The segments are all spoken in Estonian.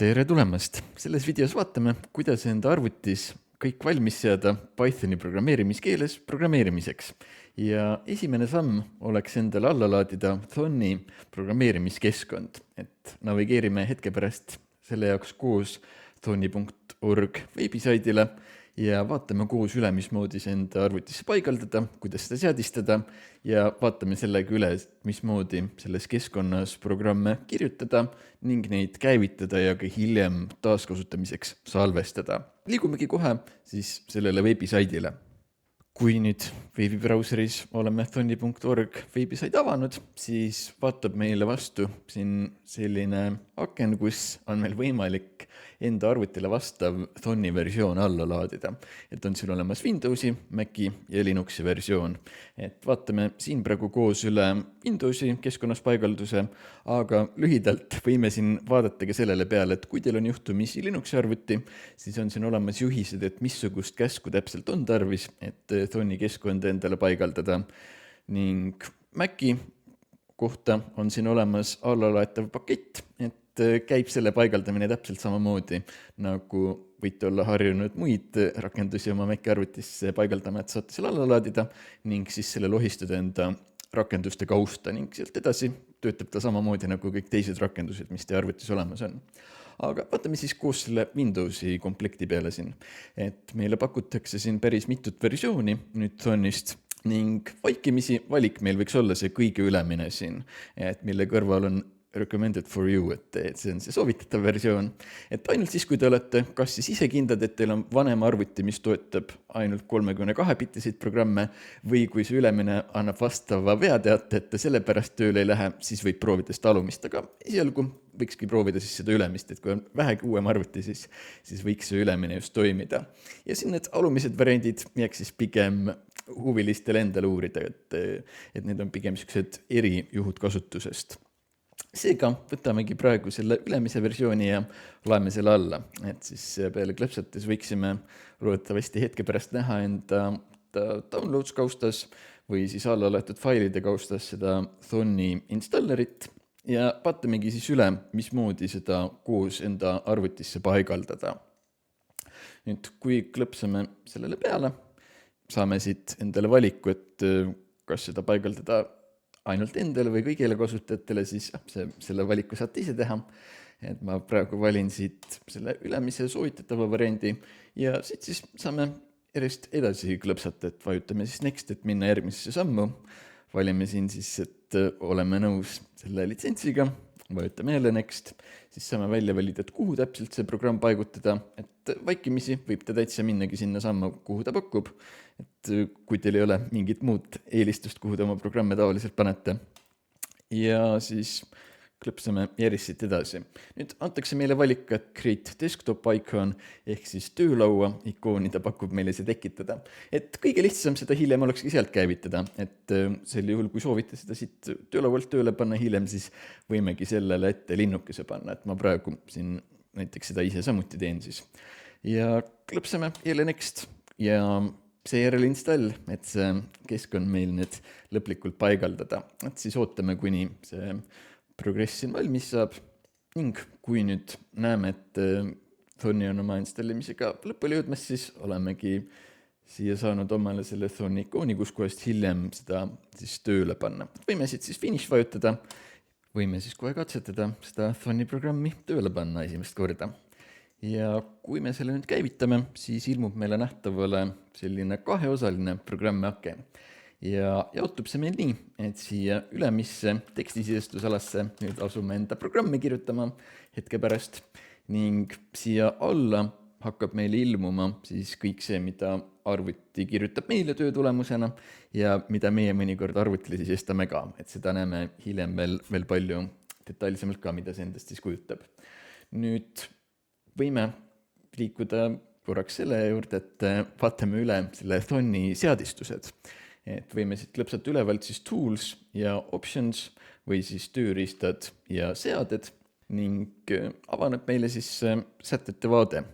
Tere tulemast! Selles videos vaatame, kuidas enda arvutis kõik valmis seada Pythoni programmeerimiskeeles programmeerimiseks. Ja esimene samm oleks endale alla laadida Thonni programmeerimiskeskkond, et navigeerime hetke pärast selle jaoks koos thonni.org veebisaidile ja vaatame koos üle, mismoodi see enda arvutisse paigaldada, kuidas seda seadistada ja vaatame sellega üle, mismoodi selles keskkonnas programme kirjutada ning neid käivitada ja ka hiljem taaskasutamiseks salvestada. Liigumegi kohe siis sellele veebisaidile. Kui nüüd veebibrauseris oleme thonni.org veebisaid avanud, siis vaatab meile vastu siin selline aken, kus on meil võimalik enda arvutile vastav Thonni versioon alla laadida. Et on siin olemas Windowsi, Maci ja Linuxi versioon. Et vaatame siin praegu koos üle Windowsi keskkonnas paigalduse, aga lühidalt võime siin vaadata ka sellele peale, et kui teil on juhtumisi Linuxi arvuti, siis on siin olemas juhised, et missugust käsku täpselt on tarvis, et Thonni keskkonda endale paigaldada. Ning Maci kohta on siin olemas allalaetav pakett, et käib selle paigaldamine täpselt samamoodi, nagu võite olla harjunud muid rakendusi oma Maci arvutisse paigaldama, et saate selle alla laadida ning siis selle lohistada enda rakenduste kausta ning sealt edasi töötab ta samamoodi nagu kõik teised rakendused, mis teie arvutis olemas on. Aga vaatame siis koos selle Windowsi komplekti peale siin, et meile pakutakse siin päris mitut versiooni nüüd Thonnist ning vaikimisi valik meil võiks olla see kõige ülemine siin, et mille kõrval on recommended for you, et see on see soovitatav versioon. Et ainult siis, kui te olete kas siis ise kindlad, et teil on vanem arvuti, mis toetab ainult 32-bitiseid programme või kui see ülemine annab vastava veateate, et ta sellepärast tööle ei lähe, siis võib proovida seda alumist, aga esialgu võikski proovida siis seda ülemist, et kui on vähegi uuem arvuti, siis võiks see ülemine just toimida. Ja siin need alumised variandid jääks siis pigem huvilistele endale uurida, et need on pigem sellised erijuhud kasutusest. Seega võtamegi praegu selle ülemise versiooni ja laeme selle alla, et siis peale klõpsates võiksime loodetavasti hetke pärast näha enda downloads kaustas või siis alla laetud failide kaustas seda Thonni installerit ja vaatamegi siis üle, mismoodi seda koos enda arvutisse paigaldada. Nüüd, kui klõpsame sellele peale, saame siit endale valiku, et kas seda paigaldada ainult endale või kõigile kasutajatele, siis selle valiku saate ise teha. Et ma praegu valin siit selle ülemise soovitatava variandi ja siit siis saame järjest edasi klõpsata, et vajutame siis next, et minna järgmisesse sammu. Valime siin siis, et oleme nõus selle litsentsiga, vajutame jälle next, siis saame välja valida, et kuhu täpselt see programm paigutada, et vaikimisi võib ta täitsa minnagi sinna samma, kuhu ta pakub, et kui teil ei ole mingit muud eelistust, kuhu te oma programme tavaliselt panete. Ja siis klõpsame järjest siit edasi. Nüüd antakse meile valik, et create desktop icon ehk siis töölaua ikooni ta pakub meile see tekitada. Et kõige lihtsam seda hiljem olekski sealt käivitada, et sel juhul, kui soovite seda siit töölaualt tööle panna hiljem, siis võimegi sellele ette linnukese panna, et ma praegu siin näiteks seda ise samuti teen siis. Ja klõpsame jälle next ja seejärel install, et see keskkond meil nüüd lõplikult paigaldada. Et siis ootame, kuni see progress siin valmis saab ning kui nüüd näeme, et Thonni on oma installimisega lõpule jõudmas, siis olemegi siia saanud omale selle Thonni ikooni, kus kohast hiljem seda siis tööle panna. Võime siit siis finish vajutada, võime siis kohe katsetada seda Thonni programmi tööle panna esimest korda. Ja kui me selle nüüd käivitame, siis ilmub meile nähtavale selline kaheosaline programmi aken. Ja jaotub see meil nii, et siia ülemisse tekstisisestusalasse nüüd asume enda programmi kirjutama hetke pärast ning siia alla hakkab meile ilmuma siis kõik see, mida arvuti kirjutab meile töö tulemusena ja mida meie mõnikord arvutile siis estame ka, et seda näeme hiljem veel palju detailsemalt ka, mida see endast siis kujutab. Nüüd võime liikuda korraks selle juurde, et vaatame üle selle Thonni seadistused. Et võime siit klõpsata ülevalt siis tools ja options või siis tööriistad ja seaded ning avaneb meile siis sätete vaade.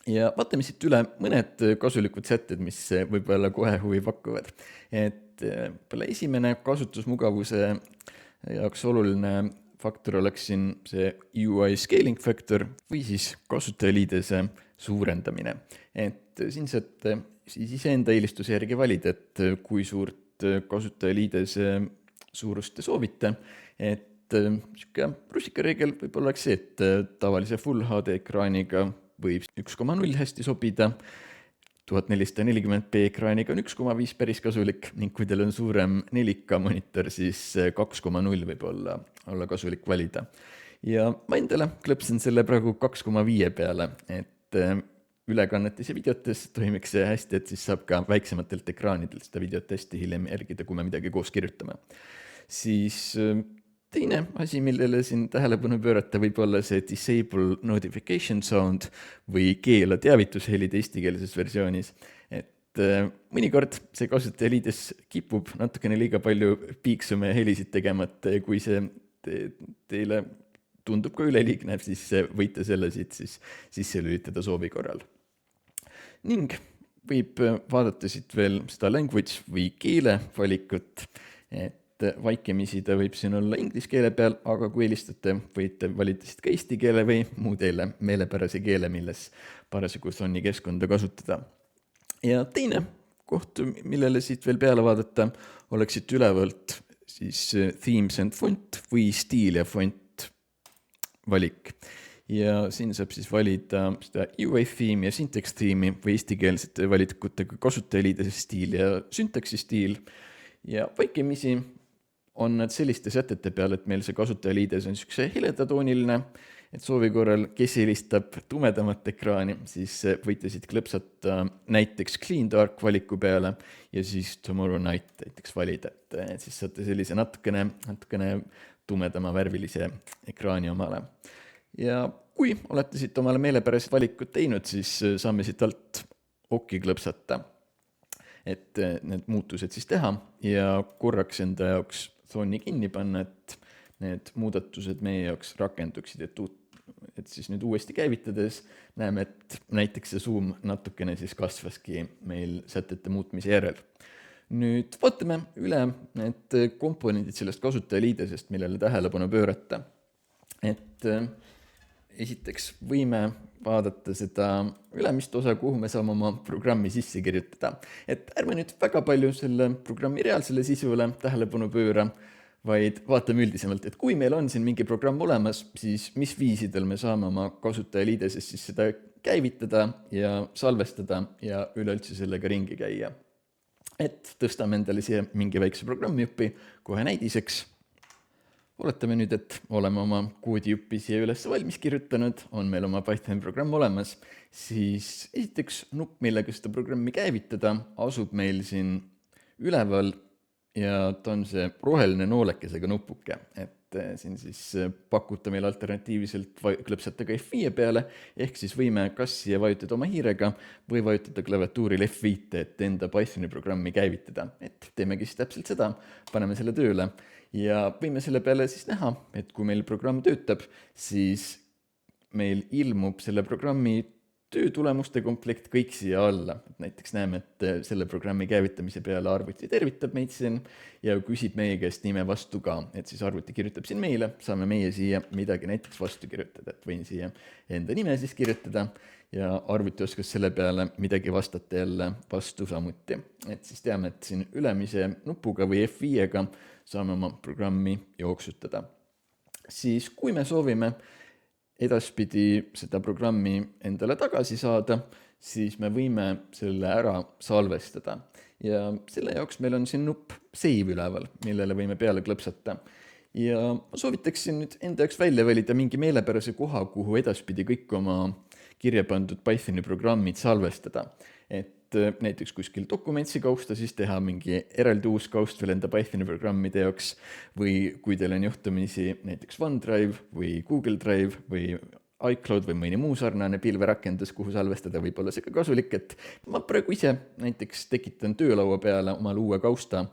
Ja vaatame siit üle mõned kasulikud sätted, mis võib-olla kohe huvi pakuvad. Et esimene kasutusmugavuse jaoks oluline faktor oleks siin see UI scaling factor või siis kasutajaliidese suurendamine. Et siin saate siis iseenda eelistuse järgi valida, et kui suurt kasutajaliidese suurust te soovite. Et siuke rusikareegel võib-olla oleks see, et tavalise Full HD ekraaniga võib 1,0 hästi sobida, 1440p ekraaniga on 1,5 päris kasulik ning kui teil on suurem 4K monitor, siis 2,0 võib olla kasulik valida. Ja ma endale klõpsen selle praegu 2,5 peale, et ülekannetes ja videotes toimiks see hästi, et siis saab ka väiksematelt ekraanidelt seda videot hästi hiljem järgida, kui me midagi koos kirjutame. Siis teine asi, millele siin tähelepanu pöörata, võib olla see disable notification sound või keela teavitushelid eestikeelses versioonis. Et mõnikord see kasutajaliides kipub natukene liiga palju piiksume helisid tegema, et kui see teile tundub ka üleliigne, siis võite selle siit siis sisse lülitada soovi korral. Ning võib vaadata siit veel seda language või keele valikut, et vaikimisi ta võib siin olla inglise keele peal, aga kui eelistate, võite valida siit ka eesti keele või muu teile meelepärase keele, milles parasjagu Thonny keskkonda kasutada. Ja teine koht, millele siit veel peale vaadata, oleks siit ülevalt siis themes and font või stiil ja font valik. Ja siin saab siis valida seda UI theme ja syntax theme'i või eestikeelsete valikutega kasutajaliidese stiil ja syntaxi stiil. Ja vaikimisi on nad selliste sätete peal, et meil see kasutajaliides on niisuguse heledatooniline, et soovi korral, kes eelistab tumedamat ekraani, siis võite siit klõpsata näiteks clean dark valiku peale ja siis tomorrow night näiteks valida, et siis saate sellise natukene tumedama värvilise ekraani omale. Ja kui olete siit omale meelepärased valikud teinud, siis saame siit alt okki klõpsata, et need muutused siis teha ja korraks enda jaoks Thonny kinni panna, et need muudatused meie jaoks rakenduksid, et siis nüüd uuesti käivitades näeme, et näiteks see zoom natukene siis kasvaski meil sätete muutmise järel. Nüüd vaatame üle need komponendid sellest kasutajaliidesest, millele tähelepanu pöörata. Et esiteks võime vaadata seda ülemist osa, kuhu me saame oma programmi sisse kirjutada. Et ärme nüüd väga palju selle programmi reaalsele sisule tähelepanu pööra, vaid vaatame üldisemalt, et kui meil on siin mingi programm olemas, siis mis viisidel me saame oma kasutajaliidesest siis seda käivitada ja salvestada ja üleüldse sellega ringi käia. Et tõstame endale siia mingi väikse programmijupi kohe näidiseks. Oletame nüüd, et oleme oma koodijupi siia üles valmis kirjutanud, on meil oma Pythoni programm olemas, siis esiteks nupp, millega seda programmi käivitada, asub meil siin üleval ja ta on see roheline noolekesega nupuke, et siin siis pakuta meil alternatiivselt klõpsata ka F5 peale, ehk siis võime kas siia vajutada oma hiirega või vajutada klaviatuuril F5, et enda Pythoni programmi käivitada. Et teemegi siis täpselt seda, paneme selle tööle ja võime selle peale siis näha, et kui meil programm töötab, siis meil ilmub selle programmi töötulemuste komplekt kõik siia alla. Näiteks näeme, et selle programmi käivitamise peale arvuti tervitab meid siin ja küsib meie käest nime vastu ka. Et siis arvuti kirjutab siin meile, saame meie siia midagi näiteks vastu kirjutada, et võin siia enda nime siis kirjutada ja arvuti oskas selle peale midagi vastata jälle vastu samuti. Et siis teame, et siin ülemise nupuga või F5-ga saame oma programmi jooksutada. Siis kui me soovime edaspidi seda programmi endale tagasi saada, siis me võime selle ära salvestada. Ja selle jaoks meil on siin nupp save üleval, millele võime peale klõpsata. Ja ma soovitaksin nüüd enda jaoks välja valida mingi meelepärase koha, kuhu edaspidi kõik oma kirja pandud Pythoni programmid salvestada. Et näiteks kuskil dokumentsi kausta, siis teha mingi eraldi uus kaust veel enda Pythoni programmide jaoks või kui teil on juhtumisi näiteks OneDrive või Google Drive või iCloud või mõni muu sarnane pilverakendus, kuhu salvestada, võib olla see ka kasulik, et ma praegu ise näiteks tekitan töölaua peale omale uue kausta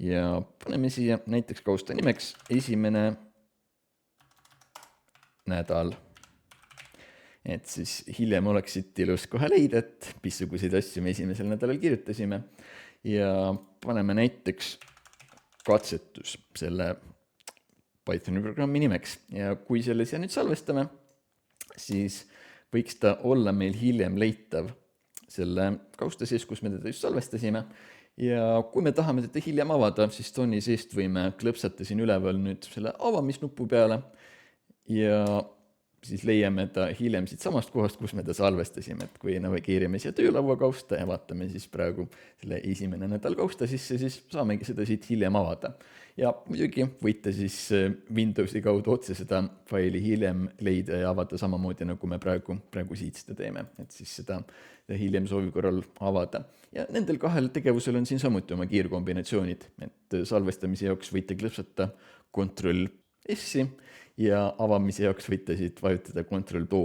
ja paneme siia näiteks kausta nimeks 1. nädal. Et siis hiljem oleks siit ilus kohe leida, et missuguseid asju me 1. nädalal kirjutasime ja paneme näiteks katsetus selle Pythoni programmi nimeks ja kui selle siia nüüd salvestame, siis võiks ta olla meil hiljem leitav selle kausta sees, kus me teda just salvestasime. Ja kui me tahame teda hiljem avada, siis Thon'i seest võime klõpsata siin üleval nüüd selle avamisnupu peale ja siis leiame ta hiljem siit samast kohast, kus me ta salvestasime, et kui navigeerime siia töölaua kausta ja vaatame siis praegu selle esimene nädal kausta sisse, siis saamegi seda siit hiljem avada. Ja muidugi võite siis Windowsi kaudu otse seda faili hiljem leida ja avada samamoodi, nagu me praegu siit seda teeme, et siis seda hiljem soovi korral avada. Ja nendel kahel tegevusel on siin samuti oma kiirkombinatsioonid, et salvestamise jaoks võite klõpsata Ctrl+S ja avamise jaoks võite siit vajutada Ctrl+O.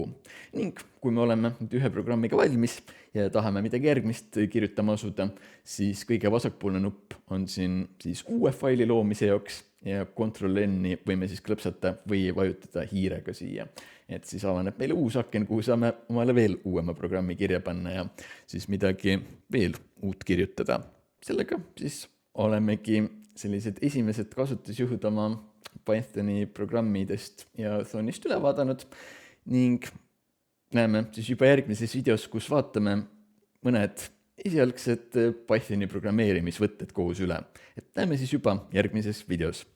Ning kui me oleme nüüd ühe programmiga valmis ja tahame midagi järgmist kirjutama asuda, siis kõige vasakpoolne nupp on siin siis uue faili loomise jaoks ja Ctrl+N-i võime siis klõpsata või vajutada hiirega siia. Et siis avaneb meile uus aken, kuhu saame omale veel uuema programmi kirja panna ja siis midagi veel uut kirjutada. Sellega siis olemegi sellised esimesed kasutusjuhud oma Pythoni programmidest ja Thon'ist üle vaadanud ning näeme siis juba järgmises videos, kus vaatame mõned esialgsed Pythoni programmeerimisvõtted koos üle. Et näeme siis juba järgmises videos.